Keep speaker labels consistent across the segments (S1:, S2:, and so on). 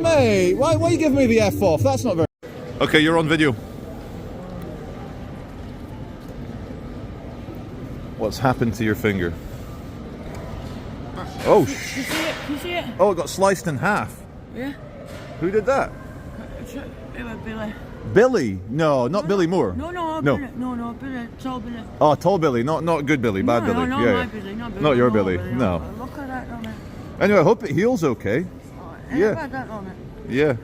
S1: mate, why are you giving me the F off? That's not very... Okay, you're on video. What's happened to your finger? Oh,
S2: you see it? You see it?
S1: Oh, it got sliced in half.
S2: Yeah.
S1: Who did that?
S2: It was Billy.
S1: Billy? No, not Billy Moore.
S2: No. Billy. No, Billy. Tall Billy.
S1: Oh, tall Billy, not good Billy, bad Billy.
S2: No,
S1: yeah.
S2: my Billy, not Billy.
S1: Not your Billy, no.
S2: Look at that on it.
S1: Anyway, I hope it heals okay.
S2: Yeah. Bad that on it.
S1: Yeah,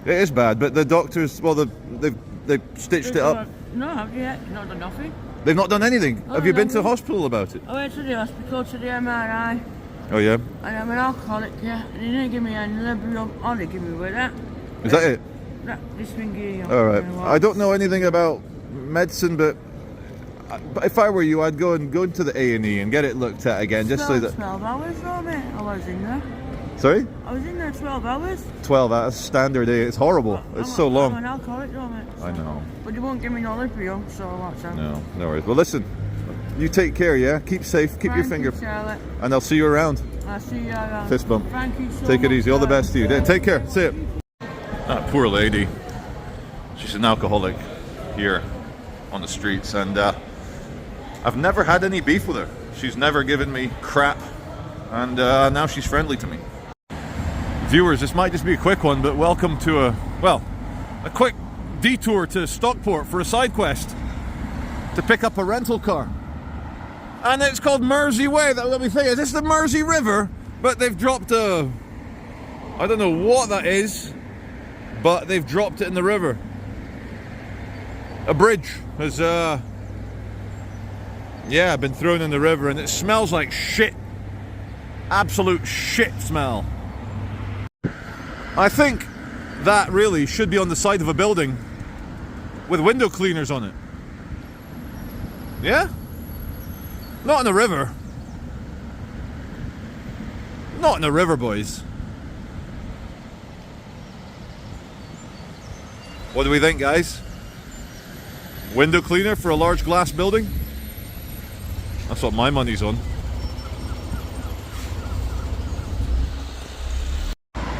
S1: it is bad, but the doctors, well, they've stitched it up.
S2: No, have you yet? Not done nothing.
S1: They've not done anything.
S2: Oh,
S1: have you been to hospital about it?
S2: I went to the hospital to the MRI.
S1: Oh yeah?
S2: And I'm an alcoholic, yeah. And he didn't give me any Librium. All they give me with that.
S1: Is that it?
S2: This thing here.
S1: Alright. I don't know anything about medicine, but if I were you, I'd go into the A&E and get it looked at again, just so that...
S2: 12 hours though, mate. I was in there.
S1: Sorry?
S2: I was in there 12 hours.
S1: 12 hours, standard day. It's horrible. It's so long.
S2: I'm an alcoholic though, mate. So.
S1: I know.
S2: But they won't give me no Librium, so what's that?
S1: No worries. Well, listen. You take care, yeah? Keep safe, keep your finger...
S2: Charlotte.
S1: And I'll see you around.
S2: I'll see you around.
S1: Fist bump.
S2: Thank you so
S1: Take it
S2: much,
S1: easy. All the
S2: guys.
S1: best to you. Take care. See you. That poor lady. She's an alcoholic here on the streets, and I've never had any beef with her. She's never given me crap, and now she's friendly to me. Viewers, this might just be a quick one, but welcome to a quick detour to Stockport for a side quest to pick up a rental car. And it's called Mersey Way. Let me think, is this the Mersey River? But they've dropped a... I don't know what that is, but they've dropped it in the river. A bridge has, been thrown in the river, and it smells like shit. Absolute shit smell. I think that really should be on the side of a building with window cleaners on it. Yeah? Not in the river. Not in the river, boys. What do we think, guys? Window cleaner for a large glass building? That's what my money's on.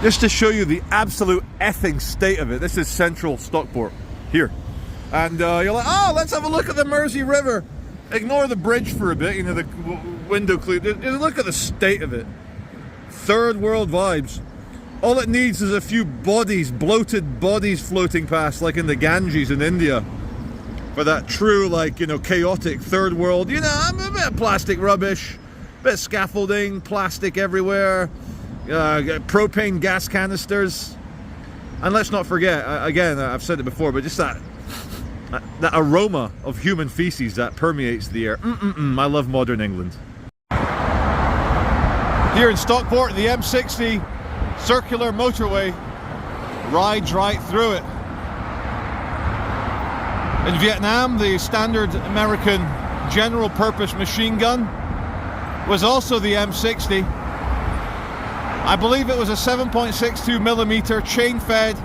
S1: Just to show you the absolute effing state of it, this is central Stockport, here. And you're like, oh, let's have a look at the Mersey River. Ignore the bridge for a bit, you know, the window cleaner. Just look at the state of it. Third world vibes. All it needs is a few bodies, bloated bodies floating past, like in the Ganges in India. For that true, like, you know, chaotic third world, you know, a bit of plastic rubbish, a bit of scaffolding, plastic everywhere, propane gas canisters. And let's not forget, again, I've said it before, but just that aroma of human feces that permeates the air. I love modern England. Here in Stockport, the M60 circular motorway rides right through it. In Vietnam, the standard American general purpose machine gun was also the M60. I believe it was a 7.62mm chain-fed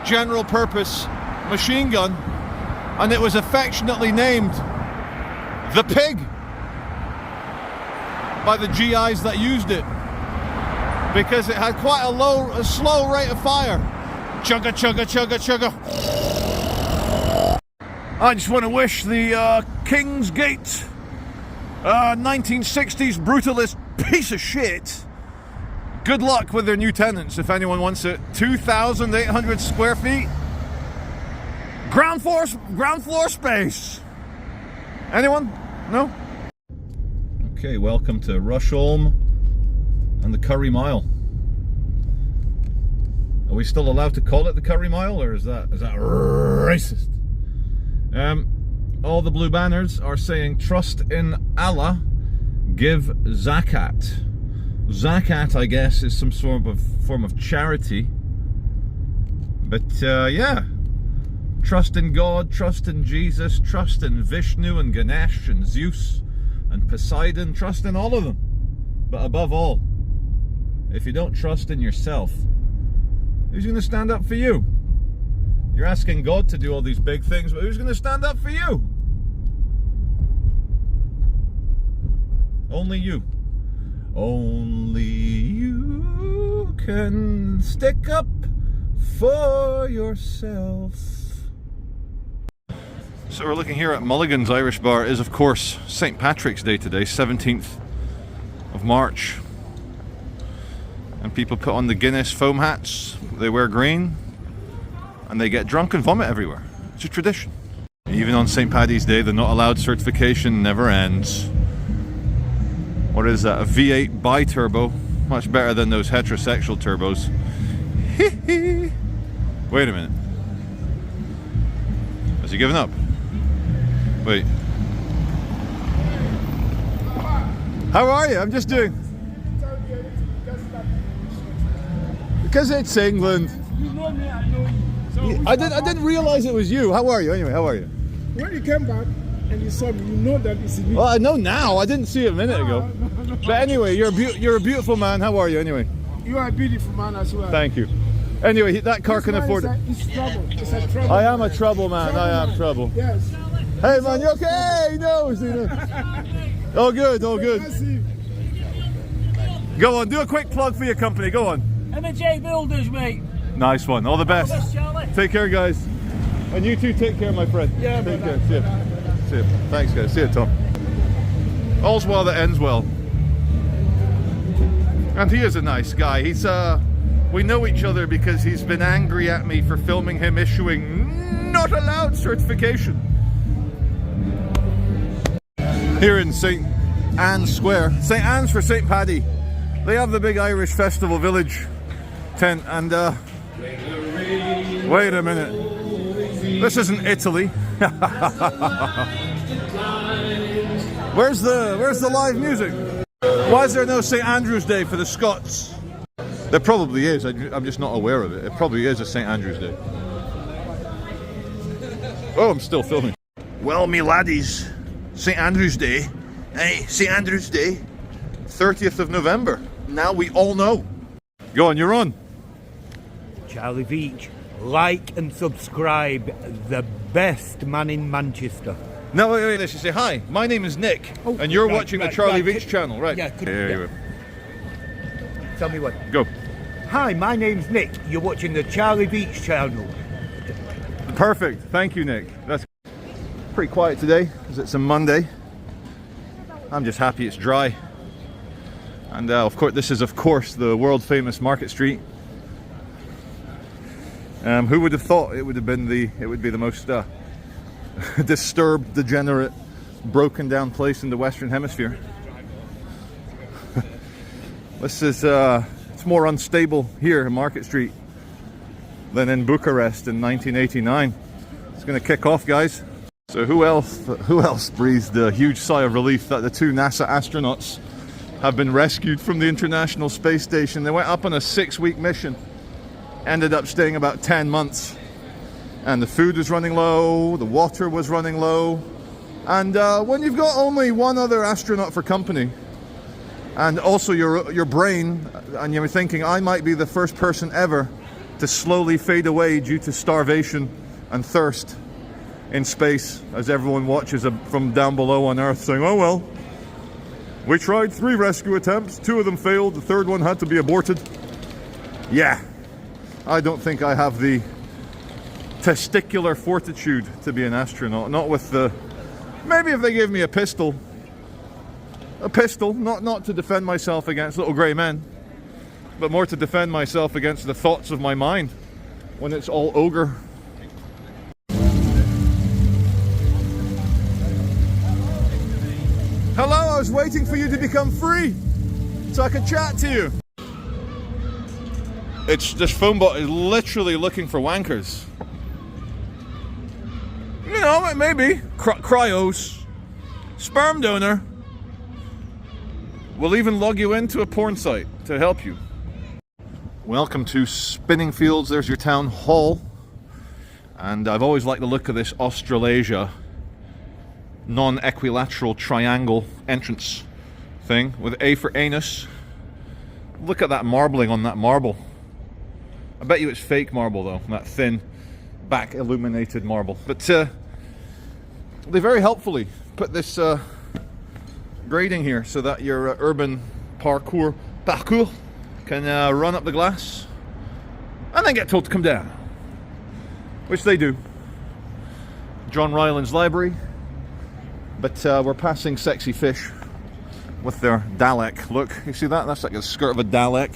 S1: general purpose machine gun, and it was affectionately named the Pig by the GIs that used it, because it had quite a slow rate of fire. Chugga, chugga, chugga, chugga. I just want to wish the King's Gate 1960s brutalist piece of shit good luck with their new tenants, if anyone wants it. 2,800 square feet. Ground floor space. Anyone? No? Okay, welcome to Rusholme and the Curry Mile. Are we still allowed to call it the Curry Mile, or is that racist? All the blue banners are saying trust in Allah, give zakat. Zakat, I guess, is some sort of form of charity. But yeah, trust in God, trust in Jesus, trust in Vishnu and Ganesh and Zeus and Poseidon, trust in all of them. But above all, if you don't trust in yourself, who's going to stand up for you? You're asking God to do all these big things, but who's going to stand up for you? Only you. Only you can stick up for yourself. So we're looking here at Mulligan's Irish Bar. It is of course St. Patrick's Day today, 17th of March. And people put on the Guinness foam hats, they wear green, and they get drunk and vomit everywhere. It's a tradition. Even on St. Paddy's Day, the not allowed certification never ends. What is that? A V8 bi-turbo. Much better than those heterosexual turbos. Wait a minute. Has he given up? Wait. How are you? I'm just doing... Because it's England.
S3: You know me, I know you. So
S1: I didn't realize it was you. How are you anyway? How are you?
S3: when you came back and you saw me, you know that it's me.
S1: Well, I know now. I didn't see it a minute ago.
S3: No.
S1: But anyway, you're a beautiful man. How are you anyway?
S3: You are a beautiful man as well.
S1: Thank you. Anyway, that car can afford it.
S3: It's trouble. It's a trouble.
S1: I am a trouble man. I am trouble.
S3: Yes.
S1: Hey man, you okay? He knows. Oh good. Oh good.
S3: I see.
S1: Go on. Do a quick plug for your company. Go on.
S4: M&J Builders, mate.
S1: Nice one. All the best.
S4: All the best, Charlie.
S1: Take care, guys. And you too. Take care, my friend.
S3: Yeah,
S1: Take
S3: brother.
S1: care. See ya. See ya. Thanks, guys. See ya, Tom. All's well that ends well. And he is a nice guy. He's we know each other because he's been angry at me for filming him issuing not allowed certification. Here in St. Anne's Square. St. Anne's for St. Paddy. They have the big Irish Festival Village tent and wait a minute. This isn't Italy. Where's the live music? Why is there no St. Andrew's Day for the Scots? There probably is, I'm just not aware of it. It probably is a St. Andrew's Day. Oh, I'm still filming. Well, me laddies, St. Andrew's Day. Hey, St. Andrew's Day, 30th of November. Now we all know. Go on, you're on.
S5: Charlie Veitch, like and subscribe. The best man in Manchester.
S1: No, wait, let's just say hi. My name is Nick,
S5: Oh,
S1: and you're
S5: right,
S1: watching
S5: right,
S1: the Charlie
S5: right.
S1: Veitch channel, right?
S5: Yeah,
S1: Here
S5: Tell me what.
S1: you go.
S5: Hi, my name's Nick. You're watching the Charlie Veitch channel.
S1: Perfect. Thank you, Nick. That's pretty quiet today, because it's a Monday. I'm just happy it's dry. And of course, this is of course the world famous Market Street. Who would have thought it would be the most disturbed, degenerate, broken down place in the Western Hemisphere. This is it's more unstable here in Market Street than in Bucharest in 1989. It's going to kick off, guys. So who else breathed a huge sigh of relief that the two NASA astronauts have been rescued from the International Space Station. They went up on a 6-week mission, ended up staying about 10 months, and the food was running low, the water was running low, and when you've got only one other astronaut for company, and also your brain, and you're thinking, I might be the first person ever to slowly fade away due to starvation and thirst in space, as everyone watches from down below on Earth saying, oh well, we tried 3 rescue attempts, 2 of them failed, the 3rd one had to be aborted. Yeah, I don't think I have the testicular fortitude to be an astronaut. Not with the... Maybe if they gave me a pistol, not to defend myself against little grey men, but more to defend myself against the thoughts of my mind when it's all ogre. Hello, I was waiting for you to become free so I could chat to you. This phone bot is literally looking for wankers. You know, maybe cryos, sperm donor. We'll even log you into a porn site to help you. Welcome to Spinning Fields. There's your town hall. And I've always liked the look of this Australasia non-equilateral triangle entrance thing with A for anus. Look at that marbling on that marble. I bet you it's fake marble though, that thin back illuminated marble. But they very helpfully put this grading here so that your urban parkour can run up the glass and then get told to come down, which they do. John Ryland's library, but we're passing sexy fish with their Dalek. Look, you see that? That's like the skirt of a Dalek.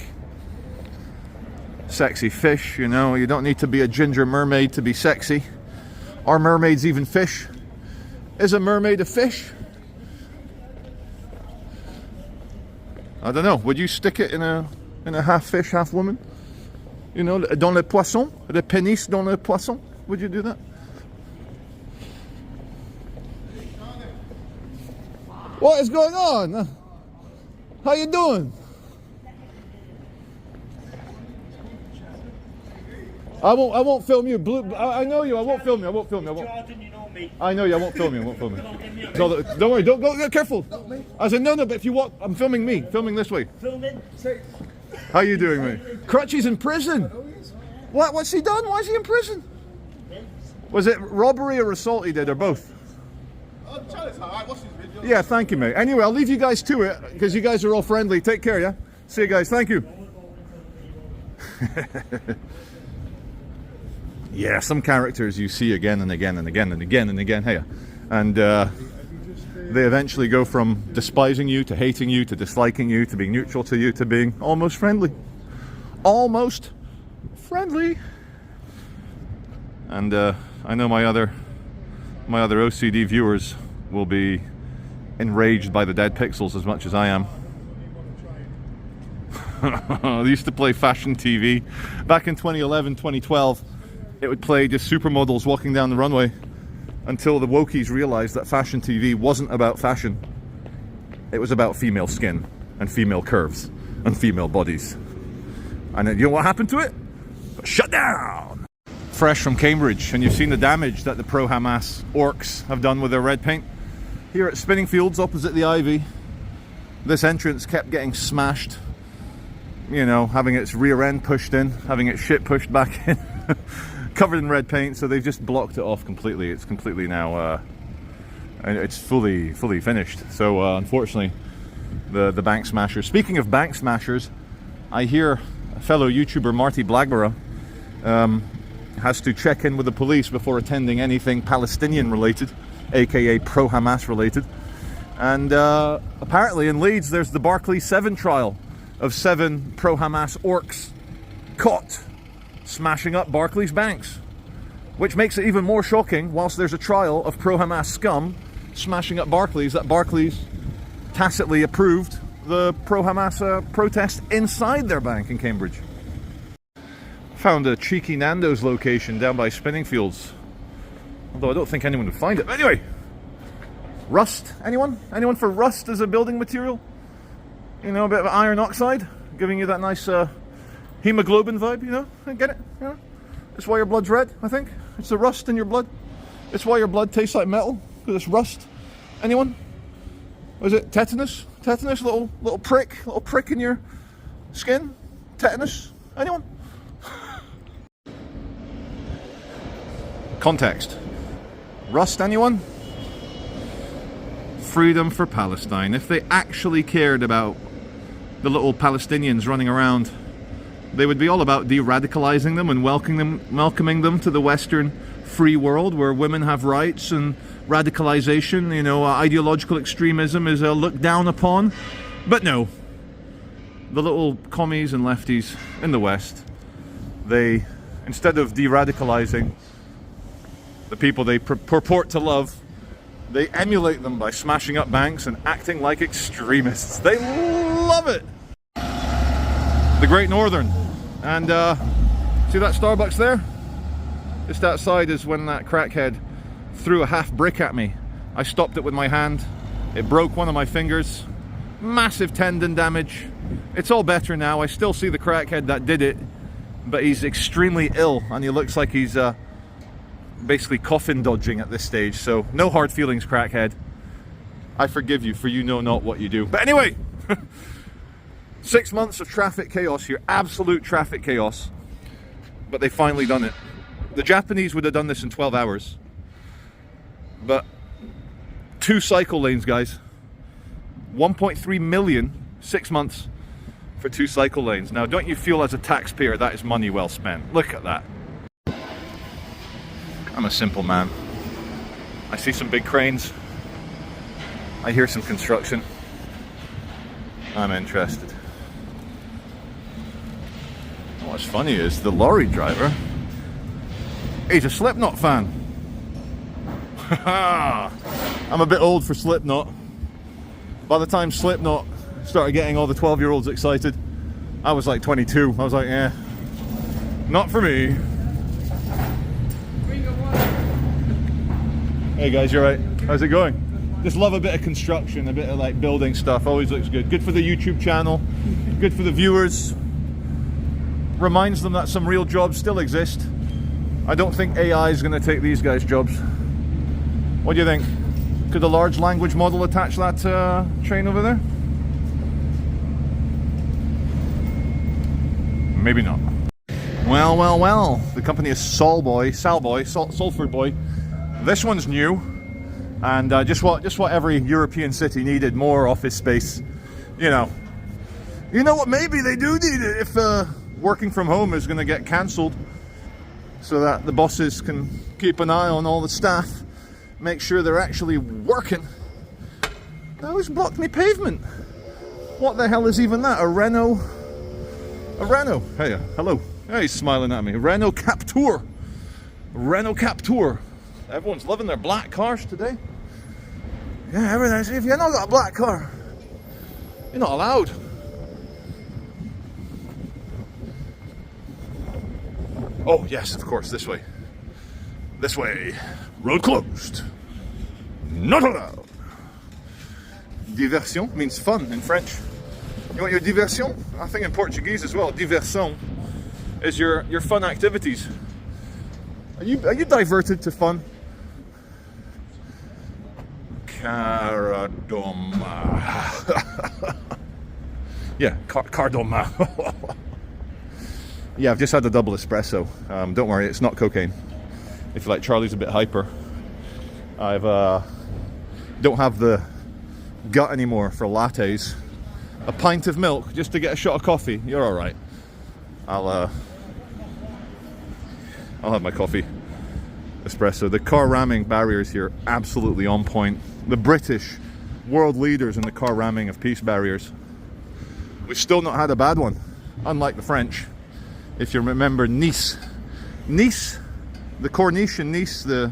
S1: Sexy fish, you know, you don't need to be a ginger mermaid to be sexy. Are mermaids even fish? Is a mermaid a fish? I don't know. Would you stick it in a half fish, half woman? You know, dans le poisson, le pénis dans le poisson. Would you do that? What is going on? How you doing? I won't film you. I know you. I won't film you. I won't film you.
S5: Jordan, you know me.
S1: I know you. I won't film you. I won't film you. No, don't worry. Don't go. Careful. I said no. But if you walk, I'm filming me. Filming this way.
S5: Filming.
S1: How you doing, mate? Crutchy's in prison. What? What's he done? Why is he in prison? Was it robbery or assault he did, or both? Yeah, thank you, mate. Anyway, I'll leave you guys to it because you guys are all friendly. Take care, yeah? See you guys. Thank you. Yeah, some characters you see again and again and again and again and again. Hey, and they eventually go from despising you to hating you to disliking you to being neutral to you to being almost friendly. Almost friendly. And I know my other OCD viewers will be enraged by the dead pixels as much as I am. I used to play fashion TV back in 2011, 2012. It would play just supermodels walking down the runway until the wokies realized that fashion TV wasn't about fashion. It was about female skin and female curves and female bodies. And you know what happened to it? Shut down! Fresh from Cambridge, and you've seen the damage that the pro-Hamas orcs have done with their red paint. Here at Spinning Fields, opposite the Ivy, this entrance kept getting smashed. You know, having its rear end pushed in, having its shit pushed back in. Covered in red paint, so they've just blocked it off completely. It's completely now, it's fully finished. So unfortunately, the bank smashers. Speaking of bank smashers, I hear a fellow YouTuber, Marty Blackborough, has to check in with the police before attending anything Palestinian related, aka pro-Hamas related. And apparently in Leeds, there's the Barclays 7 trial of 7 pro-Hamas orcs caught smashing up Barclays banks, which makes it even more shocking whilst there's a trial of pro-Hamas scum smashing up Barclays, that Barclays tacitly approved the pro-Hamas protest inside their bank in Cambridge. Found a cheeky Nando's location down by Spinning Fields, although I don't think anyone would find it. But anyway, rust. Anyone for rust as a building material? You know, a bit of iron oxide giving you that nice hemoglobin vibe, you know? I get it, you know? It's why your blood's red, I think. It's the rust in your blood. It's why your blood tastes like metal, because it's rust. Anyone? Was it tetanus? Tetanus, little prick in your skin? Tetanus? Anyone? Context. Rust, anyone? Freedom for Palestine. If they actually cared about the little Palestinians running around, they would be all about de-radicalizing them and welcoming them to the Western free world where women have rights and radicalization, you know, ideological extremism is looked down upon. But no, the little commies and lefties in the West, they, instead of de-radicalizing the people they purport to love, they emulate them by smashing up banks and acting like extremists. They love it. The Great Northern. And see that Starbucks there? Just outside is when that crackhead threw a half brick at me. I stopped it with my hand. It broke one of my fingers. Massive tendon damage. It's all better now. I still see the crackhead that did it, but he's extremely ill and he looks like he's basically coffin dodging at this stage. So no hard feelings, crackhead. I forgive you, for you know not what you do. But anyway, 6 months of traffic chaos here, absolute traffic chaos, but they finally done it. The Japanese would have done this in 12 hours, but 2 cycle lanes, guys. 1.3 million, 6 months for 2 cycle lanes. Now, don't you feel as a taxpayer that is money well spent? Look at that. I'm a simple man. I see some big cranes. I hear some construction. I'm interested. What's funny is the lorry driver, he's a Slipknot fan. I'm a bit old for Slipknot. By the time Slipknot started getting all the 12-year-olds excited, I was like 22. I was like, yeah, not for me. Hey guys, you alright? How's it going? Just love a bit of construction, a bit of like building stuff. Always looks good. Good for the YouTube channel, good for the viewers. Reminds them that some real jobs still exist. I don't think AI is going to take these guys' jobs. What do you think? Could a large language model attach that train over there? Maybe not. Well, well, well. The company is Salford Boy. This one's new, and just what every European city needed: more office space. You know what? Maybe they do need it if working from home is going to get cancelled, so that the bosses can keep an eye on all the staff, make sure they're actually working. That was blocked me pavement. What the hell is even that? A Renault? Hey, hello. Hey, he's smiling at me. Renault Captur. Everyone's loving their black cars today. Yeah, everything's. If you're not got a black car, you're not allowed. Oh, yes, of course, this way. This way. Road closed. Not allowed. Diversion means fun in French. You want your diversion? I think in Portuguese as well. Diversion is your fun activities. Are you diverted to fun? Caradoma. Yeah, Cardoma. Yeah, I've just had a double espresso. Don't worry, it's not cocaine. If you like, Charlie's a bit hyper. I've don't have the gut anymore for lattes. A pint of milk just to get a shot of coffee. You're all right. I'll have my coffee. Espresso. The car ramming barriers here absolutely on point. The British, world leaders in the car ramming of peace barriers. We've still not had a bad one, unlike the French. If you remember Nice, the Corniche in Nice, the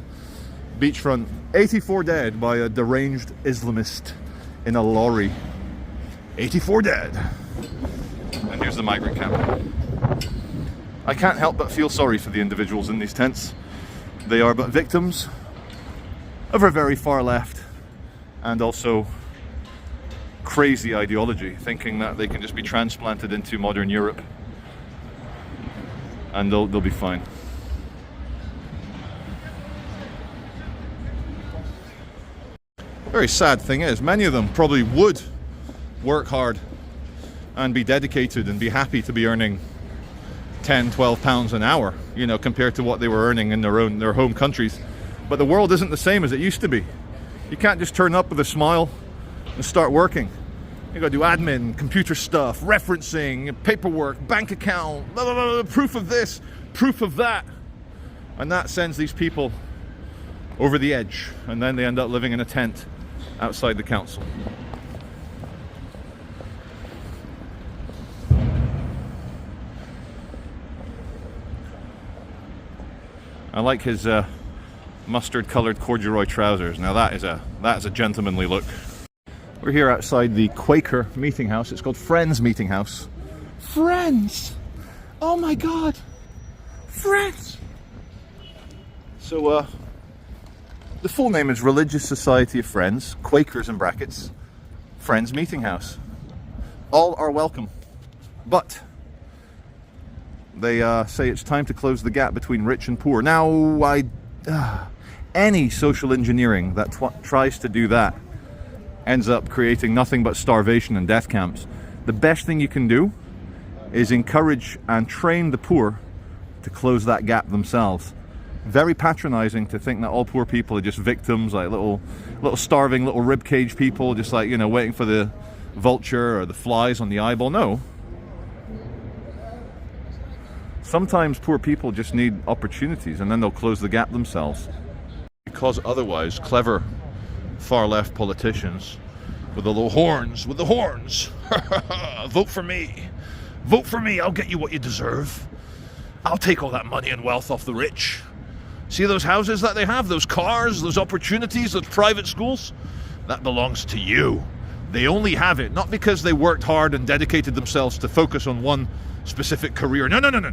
S1: beachfront, 84 dead by a deranged Islamist in a lorry. 84 dead. And here's the migrant camp. I can't help but feel sorry for the individuals in these tents. They are but victims of a very far left and also crazy ideology, thinking that they can just be transplanted into modern Europe and they'll be fine. Very sad thing is, many of them probably would work hard and be dedicated and be happy to be earning 10, 12 pounds an hour, you know, compared to what they were earning in their home countries. But the world isn't the same as it used to be. You can't just turn up with a smile and start working. You gotta do admin, computer stuff, referencing, paperwork, bank account, blah, blah, blah, proof of this, proof of that. And that sends these people over the edge, and then they end up living in a tent outside the council. I like his mustard-colored corduroy trousers. Now that is a gentlemanly look. We're here outside the Quaker meeting house. It's called Friends Meeting House. Friends! Oh my God! Friends! So, the full name is Religious Society of Friends, Quakers in brackets, Friends Meeting House. All are welcome, but they say it's time to close the gap between rich and poor. Now, any social engineering that tries to do that ends up creating nothing but starvation and death camps. The best thing you can do is encourage and train the poor to close that gap themselves. Very patronizing to think that all poor people are just victims, like little starving little ribcage people, just like, you know, waiting for the vulture or the flies on the eyeball. No, Sometimes poor people just need opportunities and then they'll close the gap themselves. Because otherwise, clever far-left politicians with the little horns, vote for me. Vote for me, I'll get you what you deserve. I'll take all that money and wealth off the rich. See those houses that they have, those cars, those opportunities, those private schools? That belongs to you. They only have it, not because they worked hard and dedicated themselves to focus on one specific career. No.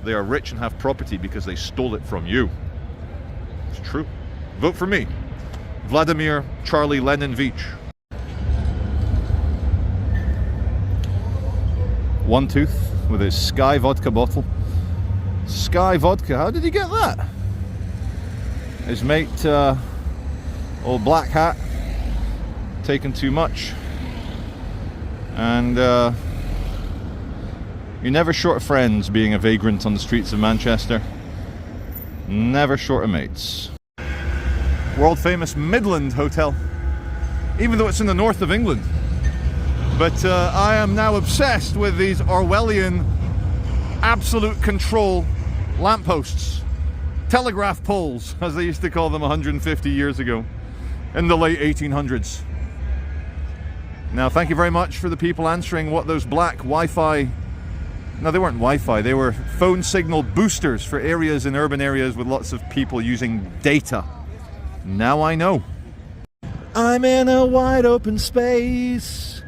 S1: They are rich and have property because they stole it from you. It's true. Vote for me. Vladimir Charlie Lenin Veitch. One Tooth with his Sky vodka bottle. Sky vodka, how did he get that? His mate, old Black Hat, taken too much. And you're never short of friends being a vagrant on the streets of Manchester. Never short of mates. World famous Midland Hotel, even though it's in the north of England. But I am now obsessed with these Orwellian absolute control lampposts, telegraph poles, as they used to call them 150 years ago in the late 1800s. Now, thank you very much for the people answering what those black Wi-Fi... No, they weren't Wi-Fi, they were phone signal boosters for areas in urban areas with lots of people using data. Now I know. I'm in a wide open space.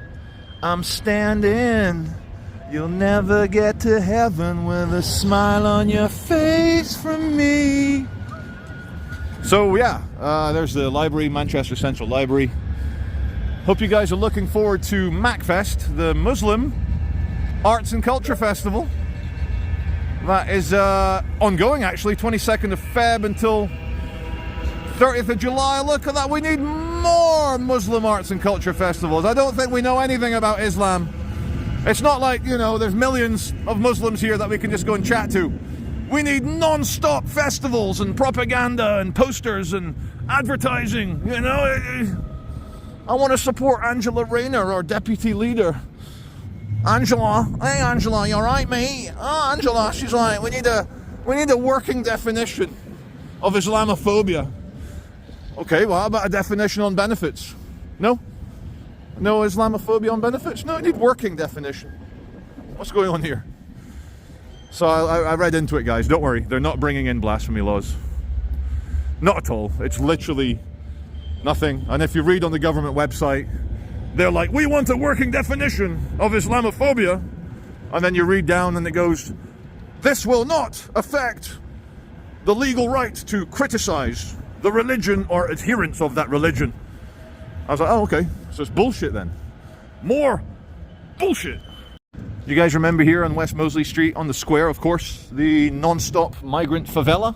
S1: I'm standing. You'll never get to heaven with a smile on your face from me. So yeah, there's the library, Manchester Central Library. Hope you guys are looking forward to MacFest, the Muslim Arts and Culture Festival. That is ongoing actually, 22nd of Feb until 30th of July. Look at that, we need more Muslim Arts and Culture Festivals. I don't think we know anything about Islam. It's not like, you know, there's millions of Muslims here that we can just go and chat to. We need non-stop festivals and propaganda and posters and advertising, you know. I want to support Angela Rayner, our deputy leader. Angela, hey Angela, you alright mate? Oh, Angela, she's like, we need a working definition of Islamophobia. Okay, well, how about a definition on benefits? No? No Islamophobia on benefits? No, I need working definition. What's going on here? So I read into it, guys. Don't worry, they're not bringing in blasphemy laws. Not at all. It's literally nothing. And if you read on the government website, they're like, we want a working definition of Islamophobia. And then you read down and it goes, this will not affect the legal right to criticize the religion or adherents of that religion. I was like, oh, okay. So it's bullshit then. More bullshit. You guys remember here on West Mosley Street on the square, of course, the non-stop migrant favela?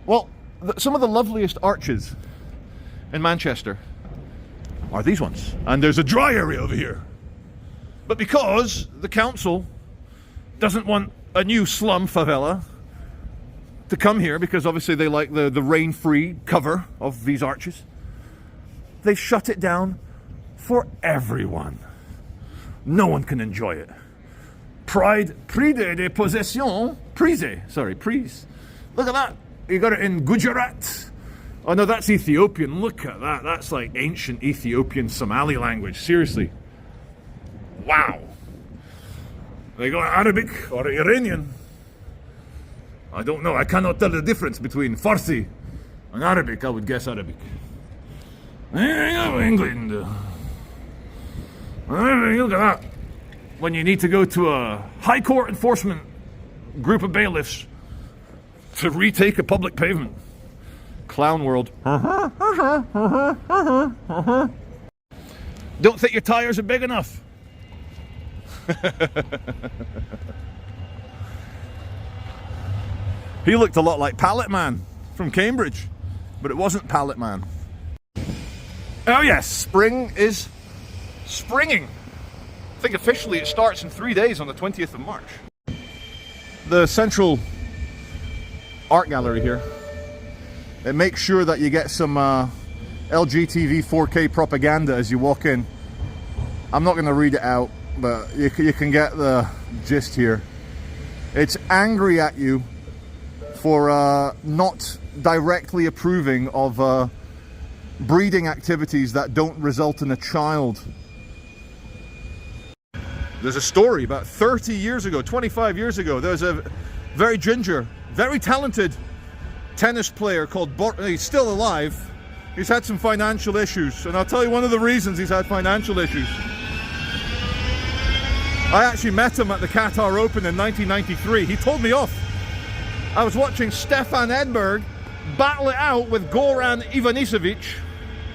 S1: Well, some of the loveliest arches in Manchester are these ones. And there's a dry area over here. But because the council doesn't want a new slum favela to come here, because obviously they like the rain-free cover of these arches, they shut it down for everyone. No one can enjoy it. Prise de possession. Prise. Look at that. You got it in Gujarat. Oh no, that's Ethiopian. Look at that. That's like ancient Ethiopian Somali language. Seriously. Wow. They got Arabic or Iranian. I don't know. I cannot tell the difference between Farsi and Arabic. I would guess Arabic. England. Look at that. When you need to go to a high court enforcement group of bailiffs to retake a public pavement. Clown world. Don't think your tires are big enough. He looked a lot like Pallet Man from Cambridge, but it wasn't Pallet Man. Oh yes, spring is springing. I think officially it starts in 3 days on the 20th of March. The central art gallery here, it makes sure that you get some LGTV 4K propaganda as you walk in. I'm not going to read it out, but you can get the gist here. It's angry at you for not directly approving of breeding activities that don't result in a child. There's a story about 30 years ago, 25 years ago. There's a very ginger, very talented tennis player called he's still alive. He's had some financial issues, and I'll tell you one of the reasons he's had financial issues. I actually met him at the Qatar Open in 1993. He told me off. I was watching Stefan Edberg battle it out with Goran Ivanisevic.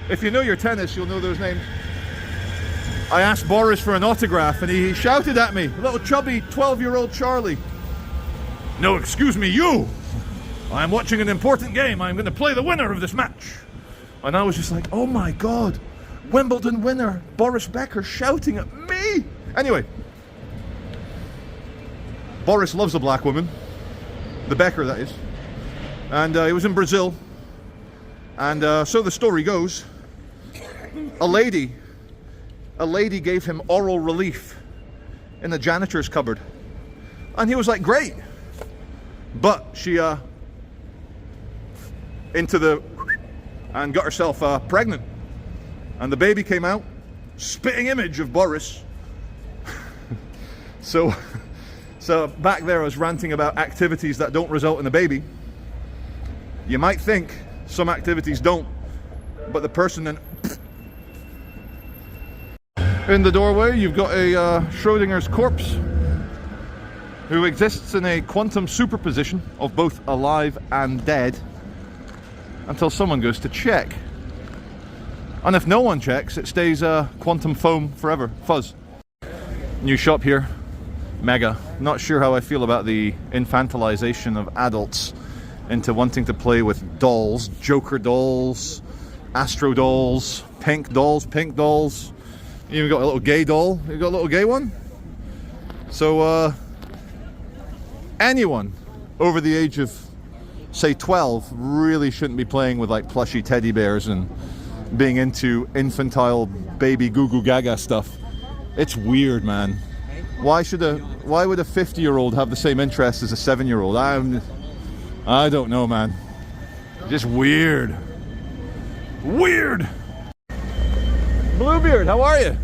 S1: If you know your tennis, you'll know those names. I asked Boris for an autograph, and he shouted at me, little chubby 12-year-old Charlie. No, excuse me, you! I'm watching an important game. I'm going to play the winner of this match. And I was just like, oh my God, Wimbledon winner Boris Becker shouting at me. Anyway, Boris loves a black woman, the Becker that is, and he was in Brazil, and so the story goes, a lady gave him oral relief in the janitor's cupboard, and he was like, great, but she and got herself pregnant, and the baby came out, spitting image of Boris. So back there I was ranting about activities that don't result in a baby. You might think some activities don't, but the person then... In the doorway you've got a Schrodinger's corpse who exists in a quantum superposition of both alive and dead until someone goes to check. And if no one checks, it stays quantum foam forever. Fuzz. New shop here. Mega. Not sure how I feel about the infantilization of adults into wanting to play with dolls. Joker dolls, Astro dolls, pink dolls. You even got a little gay doll. You got a little gay one? So anyone over the age of, say, 12 really shouldn't be playing with like plushy teddy bears and being into infantile baby goo goo gaga stuff. It's weird, man. Why would a 50-year-old have the same interest as a 7-year-old? I don't know, man. Just weird. Weird. Bluebeard, how are you?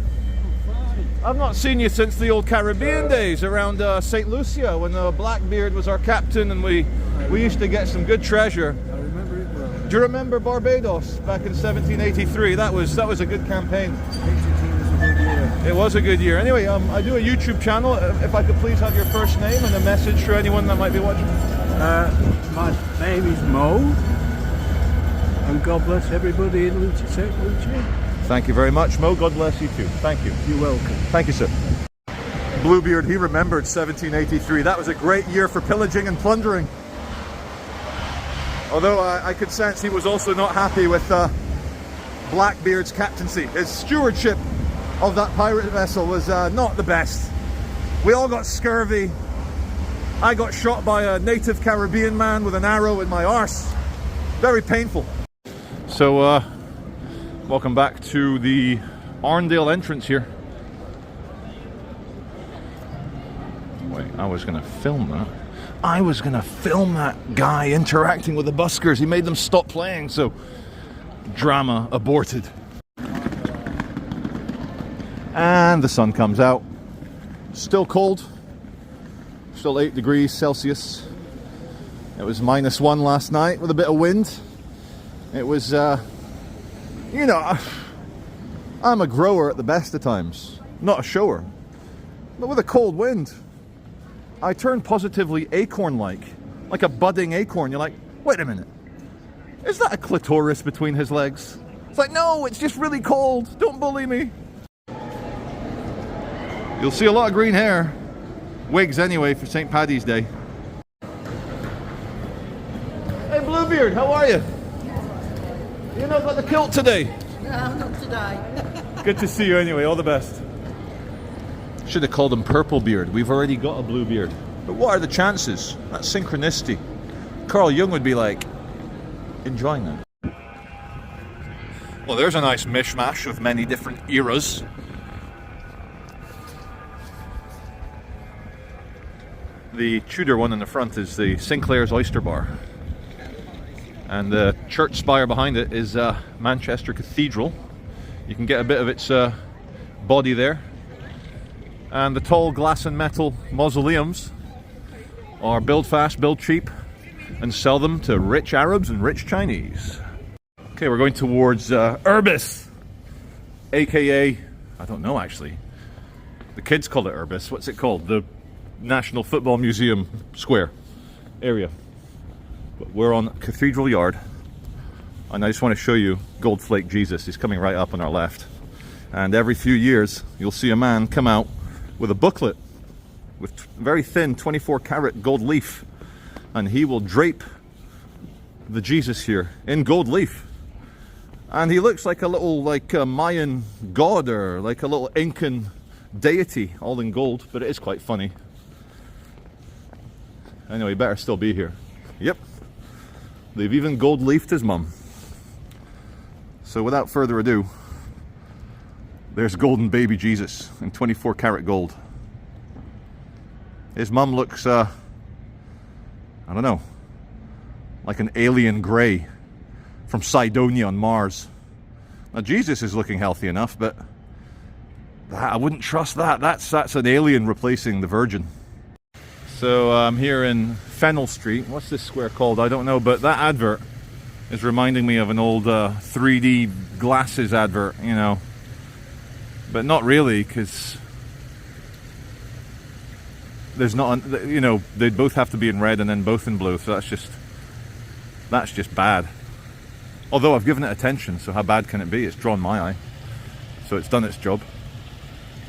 S1: I've not seen you since the old Caribbean days around St. Lucia when Blackbeard was our captain and we used to get some good treasure.
S3: I remember it well.
S1: Do you remember Barbados back in 1783? That was a good campaign. It was a good year. Anyway, I do a YouTube channel. If I could please have your first name and a message for anyone that might be watching.
S6: My name is Mo, and God bless everybody in Lucia, St. Lucia.
S1: Thank you very much, Mo. God bless you too. Thank you.
S6: You're welcome.
S1: Thank you, sir. Bluebeard, he remembered 1783. That was a great year for pillaging and plundering. Although I could sense he was also not happy with Blackbeard's captaincy. His stewardship of that pirate vessel was not the best. We all got scurvy. I got shot by a native Caribbean man with an arrow in my arse. Very painful. So, welcome back to the Arndale entrance here. Wait, I was gonna film that. I was gonna film that guy interacting with the buskers. He made them stop playing, so drama aborted. And the sun comes out. Still cold. Still 8 degrees Celsius. It was -1 last night with a bit of wind. It was, you know, I'm a grower at the best of times, not a shower. But with a cold wind, I turn positively acorn-like a budding acorn. You're like, wait a minute, is that a clitoris between his legs? It's like, no, it's just really cold. Don't bully me. You'll see a lot of green hair. Wigs anyway for St. Paddy's Day. Hey Bluebeard, how are you? You not got the kilt today?
S7: No, not today.
S1: Good to see you anyway, all the best. Should have called him Purple Beard. We've already got a Bluebeard. But what are the chances? That's synchronicity. Carl Jung would be like, enjoying that. Well, there's a nice mishmash of many different eras. The Tudor one in the front is the Sinclair's Oyster Bar. And the church spire behind it is Manchester Cathedral. You can get a bit of its body there. And the tall glass and metal mausoleums are build fast, build cheap, and sell them to rich Arabs and rich Chinese. Okay, we're going towards Urbis, aka, I don't know actually. The kids call it Urbis. What's it called? The National Football Museum Square area. But we're on Cathedral Yard, and I just want to show you Gold Flake Jesus. He's coming right up on our left. And every few years, you'll see a man come out with a booklet with very thin 24 karat gold leaf, and he will drape the Jesus here in gold leaf. And he looks like a little Mayan god or like a little Incan deity, all in gold, but it is quite funny. Anyway, he better still be here. Yep. They've even gold leafed his mum. So without further ado, there's golden baby Jesus in 24 karat gold. His mum looks, I don't know, like an alien grey from Cydonia on Mars. Now Jesus is looking healthy enough, but I wouldn't trust that. That's an alien replacing the Virgin. So I'm here in Fennell Street. What's this square called? I don't know, but that advert is reminding me of an old 3D glasses advert, you know. But not really, because there's not, you know, they'd both have to be in red and then both in blue, so that's just bad. Although I've given it attention, so how bad can it be? It's drawn my eye, so it's done its job.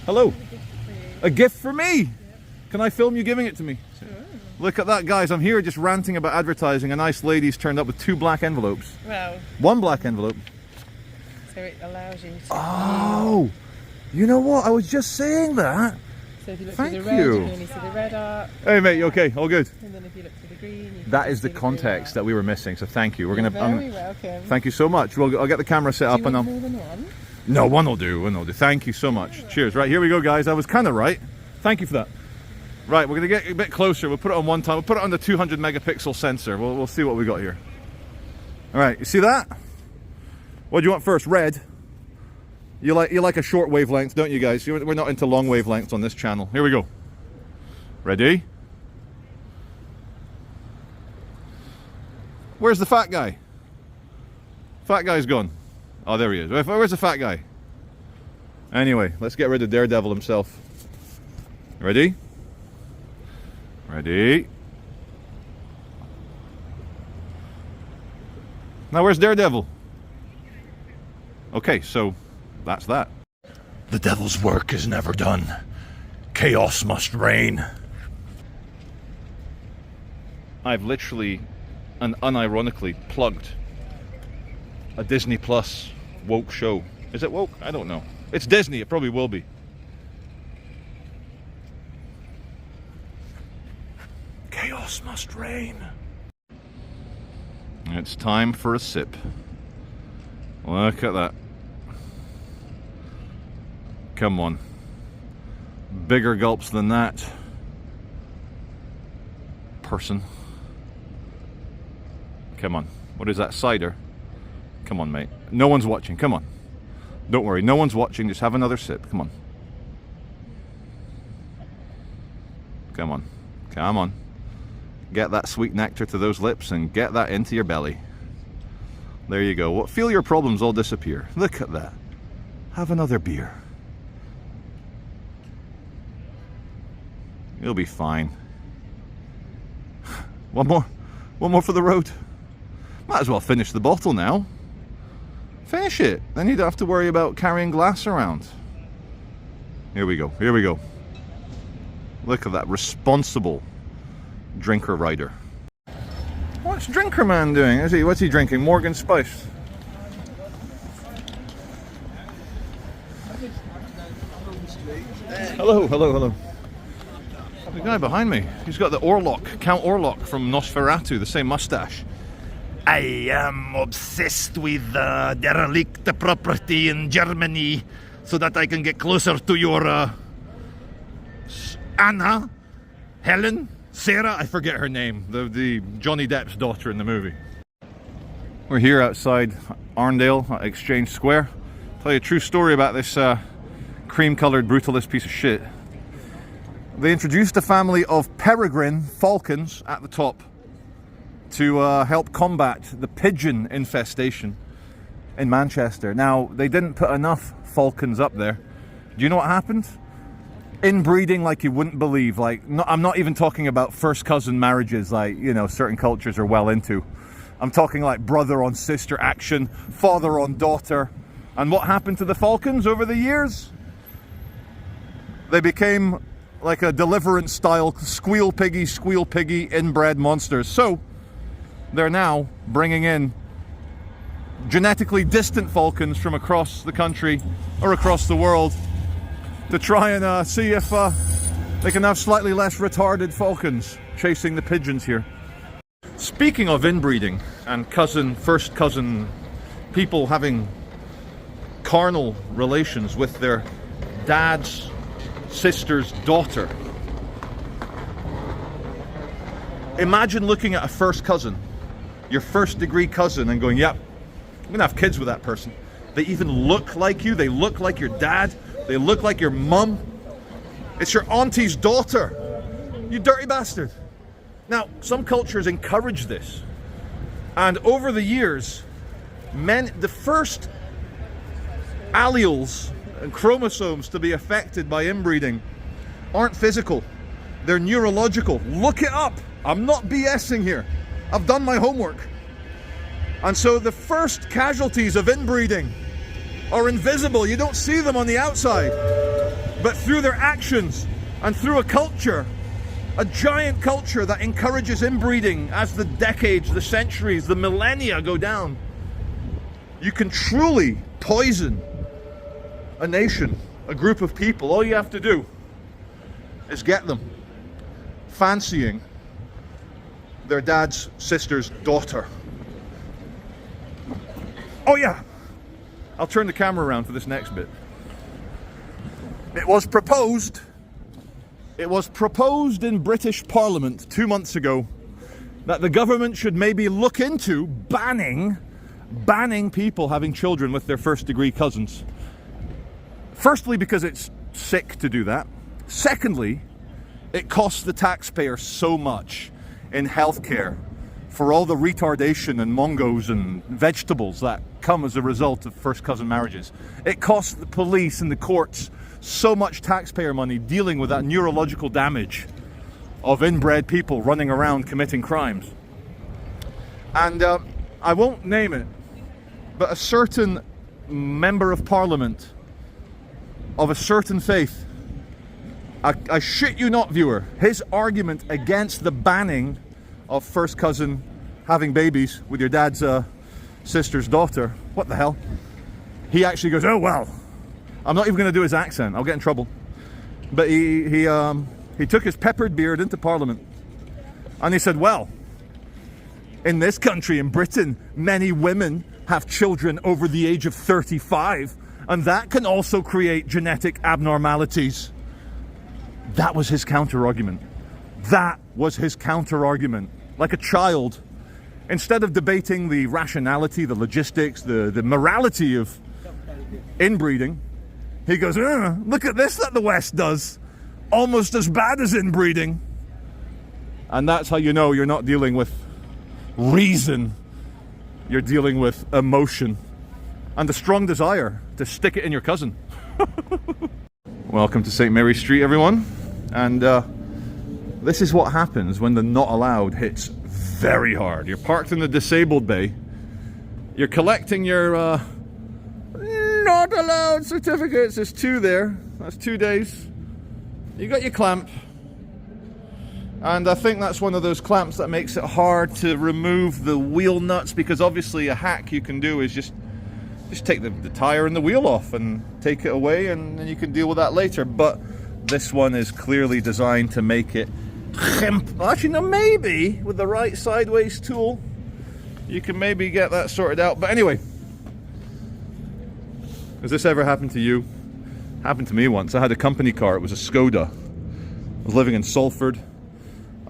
S1: Hello. A gift for me? Can I film you giving it to me? Sure. Look at that, guys. I'm here just ranting about advertising. A nice lady's turned up with 2 black envelopes.
S7: Well,
S1: 1 black envelope.
S7: so it allows you to...
S1: Oh! You know what? I was just saying that.
S7: So if you look
S1: Thank
S7: to the red,
S1: you.
S7: you can only see the red art.
S1: Hey, mate, you okay? All good?
S7: And then if you look to the green, you can
S1: That is
S7: see
S1: the
S7: blue
S1: context
S7: art.
S1: that we were missing, so thank you. We're
S7: You're
S1: gonna.
S7: very welcome.
S1: Thank you so much. Well, I'll get the camera set
S7: Do
S1: up
S7: you
S1: and
S7: want
S1: I'll.
S7: more than one?
S1: No, one will do. One will do. Thank you so much. Cheers. Right, here we go, guys. I was kind of right. Thank you for that. Right, we're gonna get a bit closer. We'll put it on one time. We'll put it on the 200 megapixel sensor. We'll see what we got here. All right, you see that? What do you want first? Red. You like a short wavelength, don't you, guys? We're not into long wavelengths on this channel. Here we go. Ready? Where's the fat guy? Fat guy's gone. Oh, there he is. Where's the fat guy? Anyway, let's get rid of Daredevil himself. Ready? Ready? Now where's Daredevil? Okay, so that's that. The devil's work is never done. Chaos must reign. I've literally and unironically plugged a Disney Plus woke show. Is it woke? I don't know. It's Disney, it probably will be. Chaos must reign. It's time for a sip. Look at that. Come on. Bigger gulps than that. Person. Come on. What is that? Cider? Come on, mate. No one's watching. Come on. Don't worry. No one's watching. Just have another sip. Come on. Come on. Come on. Get that sweet nectar to those lips and get that into your belly. There you go. Feel your problems all disappear. Look at that. Have another beer. You'll be fine. One more. One more for the road. Might as well finish the bottle now. Finish it. Then you don't have to worry about carrying glass around. Here we go. Here we go. Look at that responsible drinker rider. What's Drinker Man doing? What's he drinking? Morgan Spice. Hello, hello, hello. The guy behind me, he's got the Orlok, Count Orlok from Nosferatu, the same mustache.
S8: I am obsessed with derelict property in Germany so that I can get closer to your Anna, Helen,
S1: Sarah, I forget her name, the Johnny Depp's daughter in the movie. We're here outside Arndale at Exchange Square. I'll tell you a true story about this cream-coloured brutalist piece of shit. They introduced a family of peregrine falcons at the top to help combat the pigeon infestation in Manchester. Now, they didn't put enough falcons up there. Do you know what happened? Inbreeding like you wouldn't believe. Like, I'm not even talking about first cousin marriages like, you know, certain cultures are well into. I'm talking like brother on sister action, father on daughter. And what happened to the falcons over the years? They became like a Deliverance style squeal piggy inbred monsters. So they're now bringing in genetically distant falcons from across the country or across the world to try and see if they can have slightly less retarded falcons chasing the pigeons here. Speaking of inbreeding and first cousin people having carnal relations with their dad's sister's daughter. Imagine looking at a first cousin, your first degree cousin, and going, yep, I'm gonna have kids with that person. They even look like you, they look like your dad, they look like your mum. It's your auntie's daughter. You dirty bastard. Now, some cultures encourage this. And over the years, the first alleles and chromosomes to be affected by inbreeding aren't physical. They're neurological. Look it up. I'm not BSing here. I've done my homework. And so the first casualties of inbreeding are invisible. You don't see them on the outside. But through their actions and through a culture, a giant culture that encourages inbreeding as the decades, the centuries, the millennia go down, you can truly poison a nation, a group of people. All you have to do is get them fancying their dad's sister's daughter. Oh yeah, I'll turn the camera around for this next bit. It was proposed in British Parliament 2 months ago that the government should maybe look into banning people having children with their first degree cousins. Firstly, because it's sick to do that. Secondly, it costs the taxpayer so much in healthcare for all the retardation and mongos and vegetables that come as a result of first cousin marriages. It costs the police and the courts so much taxpayer money dealing with that neurological damage of inbred people running around committing crimes. And I won't name it, but a certain member of parliament of a certain faith, I shit you not, viewer, his argument against the banning of first cousin having babies with your dad's sister's daughter, what the hell? He actually goes, oh well, I'm not even going to do his accent, I'll get in trouble. But he took his peppered beard into Parliament and he said, well, in this country, in Britain, many women have children over the age of 35, and that can also create genetic abnormalities. That was his counter-argument. That was his counter-argument. Like a child, instead of debating the rationality, the logistics, the morality of inbreeding, he goes, look at this that the West does. Almost as bad as inbreeding. And that's how you know you're not dealing with reason. You're dealing with emotion and a strong desire to stick it in your cousin. Welcome to St. Mary Street, everyone. And this is what happens when the not allowed hits very hard. You're parked in the disabled bay. You're collecting your not allowed certificates. There's 2 there. That's 2 days. You got your clamp. And I think that's one of those clamps that makes it hard to remove the wheel nuts, because obviously a hack you can do is just take the tire and the wheel off and take it away, and then you can deal with that later. But this one is clearly designed to make it actually, no, maybe with the right sideways tool you can maybe get that sorted out. But anyway, has this ever happened to you? Happened to me once. I had a company car. It was a Skoda. I was living in Salford.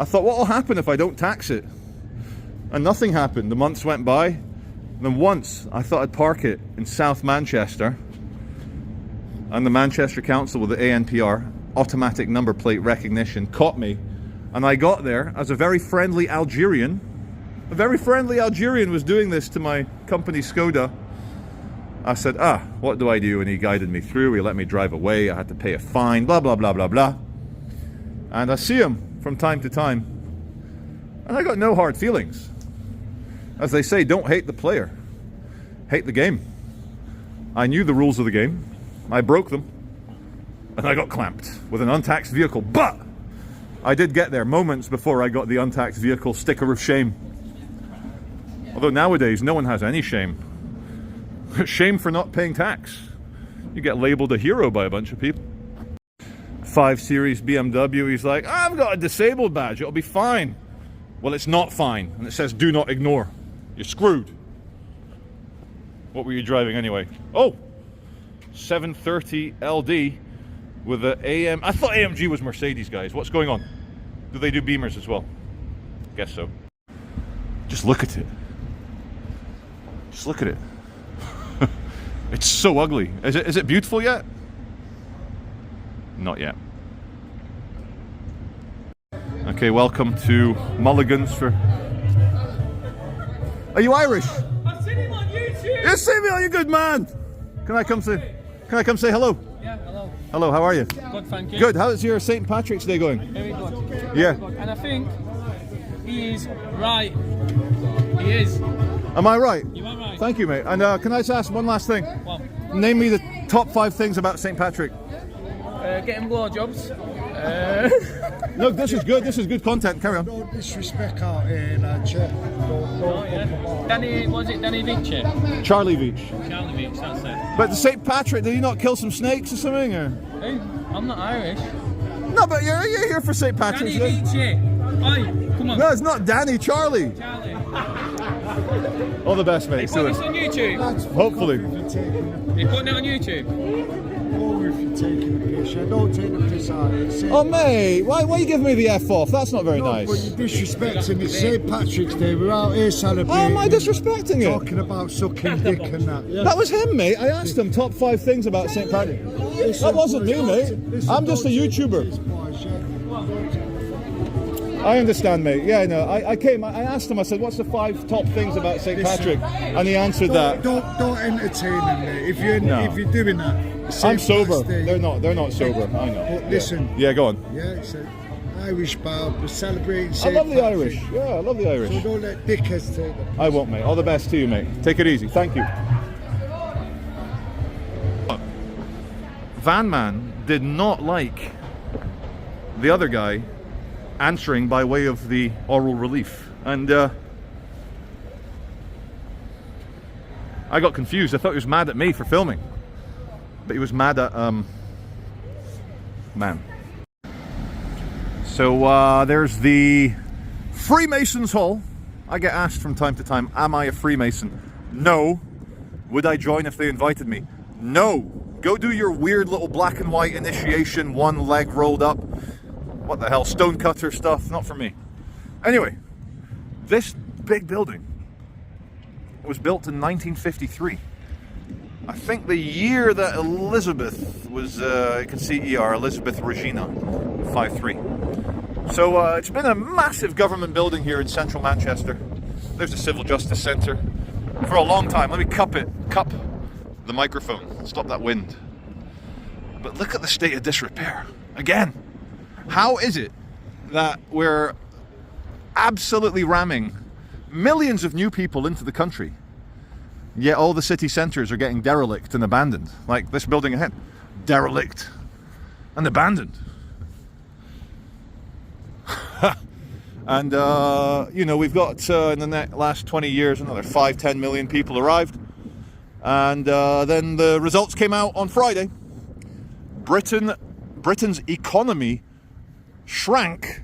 S1: I thought, what will happen if I don't tax it? And nothing happened. The months went by. And then once I thought I'd park it in South Manchester, and the Manchester Council with the ANPR, automatic number plate recognition, caught me. And I got there as a very friendly Algerian. A very friendly Algerian was doing this to my company Skoda. I said, what do I do? And he guided me through. He let me drive away. I had to pay a fine, blah, blah, blah, blah, blah. And I see him from time to time. And I got no hard feelings. As they say, don't hate the player. Hate the game. I knew the rules of the game. I broke them. And I got clamped with an untaxed vehicle. But I did get there moments before I got the untaxed vehicle sticker of shame. Although nowadays, no one has any shame. Shame for not paying tax. You get labeled a hero by a bunch of people. 5 Series BMW, he's like, I've got a disabled badge, it'll be fine. Well, it's not fine, and it says do not ignore. You're screwed. What were you driving anyway? Oh, 730 LD with the AM. I thought AMG was Mercedes, guys. What's going on? Do they do Beamers as well? Guess so. Just look at it. Just look at it. It's so ugly. Is it beautiful yet? Not yet. Okay, welcome to Mulligan's for... Are you Irish?
S4: I've seen him on YouTube.
S1: You see me, are you good man? Can I come say hello?
S4: Yeah, hello.
S1: Hello, how are you?
S4: Good, thank you.
S1: Good. How's your St. Patrick's Day going?
S4: Very good.
S1: Yeah.
S4: And I think he is right. He is.
S1: Am I right?
S4: You are right.
S1: Thank you, mate. And can I just ask one last thing?
S4: Well,
S1: Name me the top 5 things about St. Patrick.
S4: getting blowjobs.
S1: No, this is good. This is good content. Carry on.
S3: Don't disrespect out here, lad.
S4: Oh, yeah. Danny, was it Danny Vinci?
S1: Charlie Veitch.
S4: Charlie Vinci, that's it.
S1: But the St. Patrick, did he not kill some snakes or something? Or?
S4: Hey, I'm not Irish.
S1: No, but you're here for St. Patrick's
S4: Danny
S1: Day.
S4: Vinci. Oi, come on.
S1: No, it's not Danny. Charlie.
S4: Charlie.
S1: All the best, mate.
S4: Hey,
S1: See
S4: put
S1: you
S4: this
S1: later.
S4: on YouTube.
S1: Hopefully.
S4: You putting it on YouTube?
S3: Or if you're taking a piss, I don't take the piss out of it.
S1: Oh, mate, why are you giving me the F off? That's not very nice.
S3: But you're disrespecting it. St. Patrick's Day, we're out here celebrating.
S1: How am I disrespecting it?
S3: Talking about sucking dick and that. Yeah.
S1: That was him, mate. I asked him top 5 things about St. Patrick. That wasn't me, mate. I'm just a YouTuber. I understand, mate. Yeah, no. I asked him, I said, what's the 5 top things about St. Patrick? And he answered that.
S3: Don't entertain them, mate. If you're doing that.
S1: I'm sober. They're not sober. I know.
S3: But listen.
S1: Yeah, go on.
S3: Yeah, it's an Irish bar. We're celebrating
S1: I
S3: St.
S1: love the
S3: Patrick.
S1: Irish. Yeah, I love the
S3: So
S1: Irish.
S3: don't let dickheads take them.
S1: I won't, mate. All the best to you, mate. Take it easy. Thank you. Van Man did not like the other guy answering by way of the oral relief. And I got confused. I thought he was mad at me for filming. But he was mad at man. So there's the Freemasons Hall. I get asked from time to time, am I a Freemason? No. Would I join if they invited me? No. Go do your weird little black and white initiation, one leg rolled up. What the hell, stonecutter stuff? Not for me. Anyway, this big building was built in 1953. I think the year that Elizabeth was, you can see ER, Elizabeth Regina, 5'3". So it's been a massive government building here in central Manchester. There's the Civil Justice Centre. For a long time, let me cup the microphone, stop that wind. But look at the state of disrepair. Again, how is it that we're absolutely ramming millions of new people into the country, yet all the city centres are getting derelict and abandoned? Like this building ahead, derelict and abandoned. And you know, we've got in the last 20 years another 5-10 million people arrived, and then the results came out on Friday. Britain's economy shrank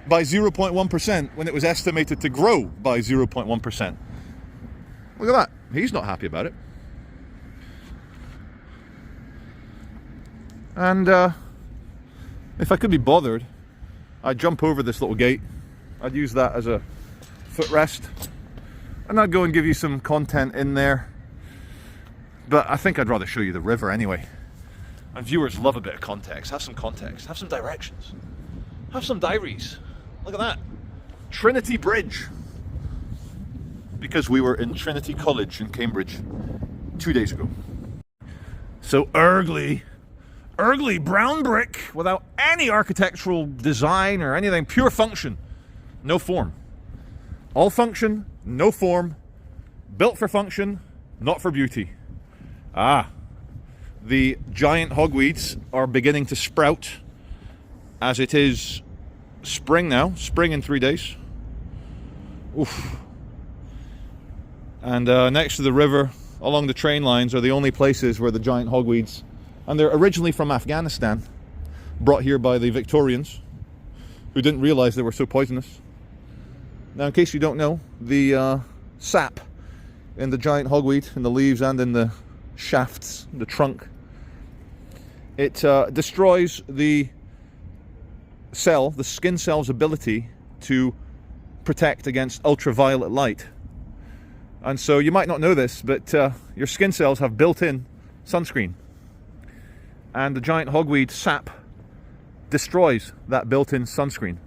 S1: by 0.1% when it was estimated to grow by 0.1%. Look at that. He's not happy about it. And if I could be bothered, I'd jump over this little gate. I'd use that as a footrest. And I'd go and give you some content in there. But I think I'd rather show you the river anyway. And viewers love a bit of context. Have some context. Have some directions. Have some diaries. Look at that. Trinity Bridge. Because we were in Trinity College in Cambridge 2 days ago. So Urgly brown brick without any architectural design or anything. Pure function. No form. All function, no form. Built for function, not for beauty. Ah. The giant hogweeds are beginning to sprout as it is spring now. Spring in 3 days. Oof. And next to the river, along the train lines, are the only places where the giant hogweeds, and they're originally from Afghanistan, brought here by the Victorians, who didn't realize they were so poisonous. Now, in case you don't know, the sap in the giant hogweed, in the leaves and in the shafts, the trunk, it destroys the cell, the skin cell's ability to protect against ultraviolet light. And so you might not know this, but your skin cells have built-in sunscreen. And the giant hogweed sap destroys that built-in sunscreen.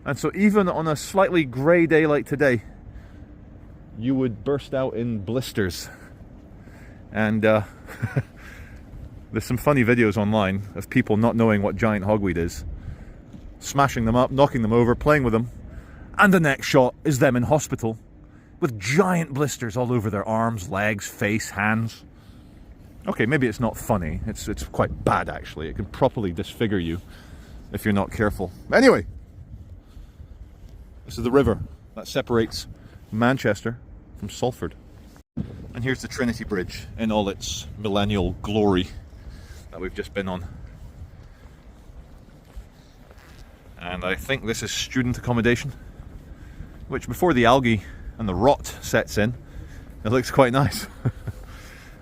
S1: And so even on a slightly grey day like today, you would burst out in blisters. And there's some funny videos online of people not knowing what giant hogweed is, smashing them up, knocking them over, playing with them, and the next shot is them in hospital with giant blisters all over their arms, legs, face, hands. Okay, maybe it's not funny. It's quite bad, actually. It can properly disfigure you if you're not careful. Anyway, this is the river that separates Manchester from Salford. And here's the Trinity Bridge in all its millennial glory that we've just been on. And I think this is student accommodation, which before the algae and the rot sets in, it looks quite nice.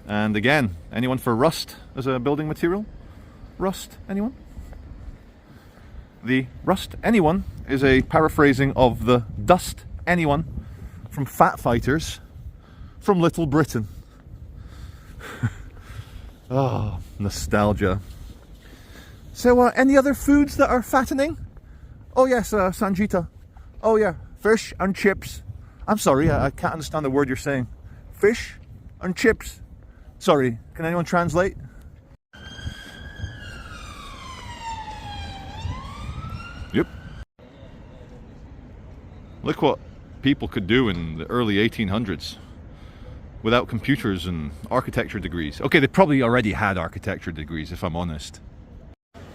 S1: And again, anyone for rust as a building material? Rust, anyone? The rust, anyone, is a paraphrasing of the dust, anyone, from Fat Fighters from Little Britain. Oh, nostalgia. So, any other foods that are fattening? Oh yes, Sanjita. Oh yeah, fish and chips. I'm sorry, I can't understand the word you're saying. Fish and chips. Sorry, can anyone translate? Yep. Look what people could do in the early 1800s without computers and architecture degrees. Okay, they probably already had architecture degrees, if I'm honest.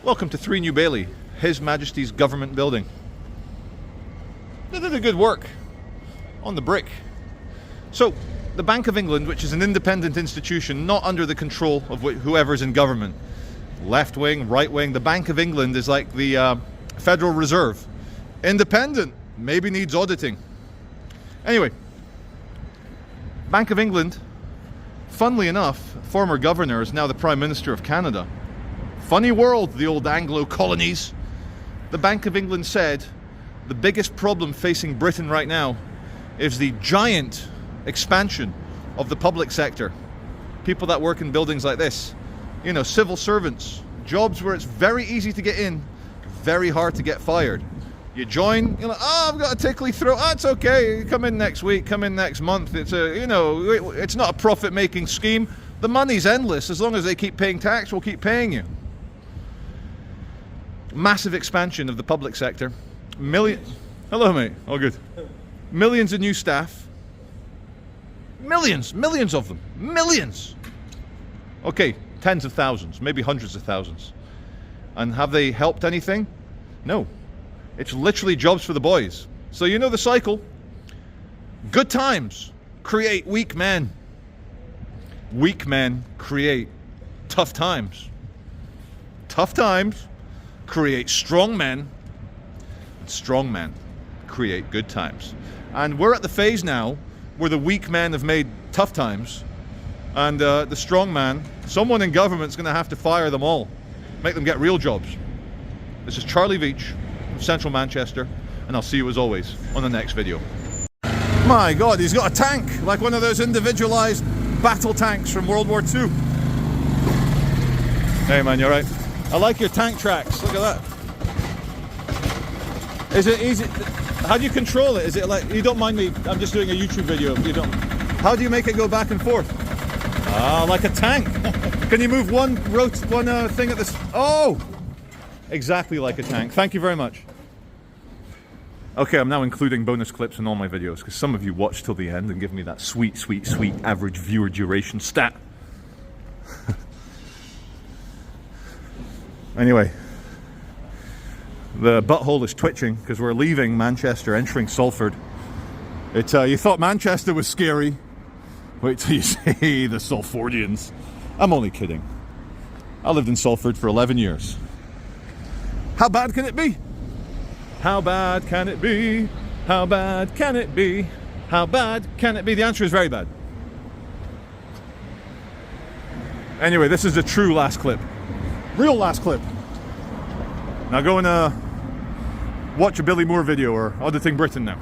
S1: Welcome to 3 New Bailey, His Majesty's government building. They did a good work on the brick. So, the Bank of England, which is an independent institution, not under the control of whoever's in government, left wing, right wing, the Bank of England is like the Federal Reserve. Independent, maybe needs auditing. Anyway, Bank of England, funnily enough, former governor is now the Prime Minister of Canada. Funny world, the old Anglo colonies. The Bank of England said the biggest problem facing Britain right now is the giant expansion of the public sector. People that work in buildings like this, you know, civil servants, jobs where it's very easy to get in, very hard to get fired. You join, you're like, oh, I've got a tickly throat. Oh, it's okay. Come in next week. Come in next month. It's a, you know, it's not a profit-making scheme. The money's endless. As long as they keep paying tax, we'll keep paying you. Massive expansion of the public sector. Hello, mate. All good. Millions of new staff. Millions of them. Millions. Okay, tens of thousands, maybe hundreds of thousands. And have they helped anything? No. It's literally jobs for the boys. So you know the cycle. Good times create weak men. Weak men create tough times. Tough times create strong men. And strong men create good times. And we're at the phase now where the weak men have made tough times, and the strong man, someone in government's going to have to fire them all, make them get real jobs. This is Charlie Veitch, central Manchester, and I'll see you as always on the next video. My God, he's got a tank, like one of those individualized battle tanks from World War II. Hey man, you're right. I like your tank tracks. Look at that. Is it easy? How do you control it? Is it like, you don't mind me? I'm just doing a YouTube video. You don't. How do you make it go back and forth? Ah, like a tank. Can you move one thing at this? Oh, exactly like a tank. Thank you very much. Okay, I'm now including bonus clips in all my videos because some of you watch till the end and give me that sweet, sweet, sweet average viewer duration stat. Anyway, the butthole is twitching because we're leaving Manchester, entering Salford. You thought Manchester was scary. Wait till you see the Salfordians. I'm only kidding. I lived in Salford for 11 years. How bad can it be? How bad can it be? How bad can it be? How bad can it be? The answer is very bad. Anyway, this is the true last clip. Real last clip. Now go and watch a Billy Moore video or Auditing Britain now.